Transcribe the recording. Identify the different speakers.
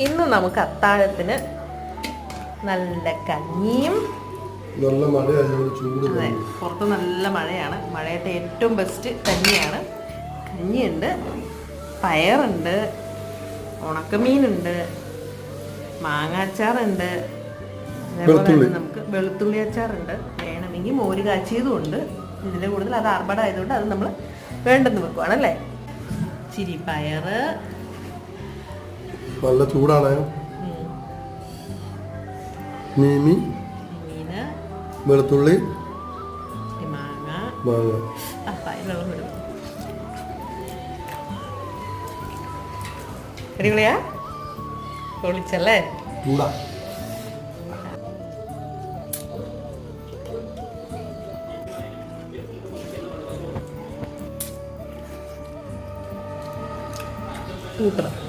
Speaker 1: ഇന്ന് നമുക്ക് അത്താഴത്തിന് നല്ല കഞ്ഞിയും,
Speaker 2: നല്ല മഴയായതുകൊണ്ട് ചൂട്.
Speaker 1: അതെ, പുറത്ത് നല്ല മഴയാണ്. മഴയത്തെ ഏറ്റവും ബെസ്റ്റ് കഞ്ഞിയാണ്. കഞ്ഞിയുണ്ട്, പയറുണ്ട്, ഉണക്കമീനുണ്ട്, മാങ്ങാച്ചാറുണ്ട്, അതേപോലെ തന്നെ നമുക്ക് വെളുത്തുള്ളി അച്ചാറുണ്ട്. വേണമെങ്കിൽ മോര് കാച്ചിയതും ഉണ്ട്. ഇതിൽ കൂടുതൽ അത് ആർഭാടമായതുകൊണ്ട് അത് നമ്മൾ വേണ്ടെന്ന് വെക്കുവാണല്ലേ. ചിരി പയറ്,
Speaker 2: നല്ല ചൂടാണ്. മീന്, വെളുത്തുള്ളി,
Speaker 1: മാങ്ങ. വെള്ളം വിടും. അടിപൊളിയാ, പൊളിച്ചല്ലേ.
Speaker 2: ചൂടാ.
Speaker 1: കൂട്ടണം.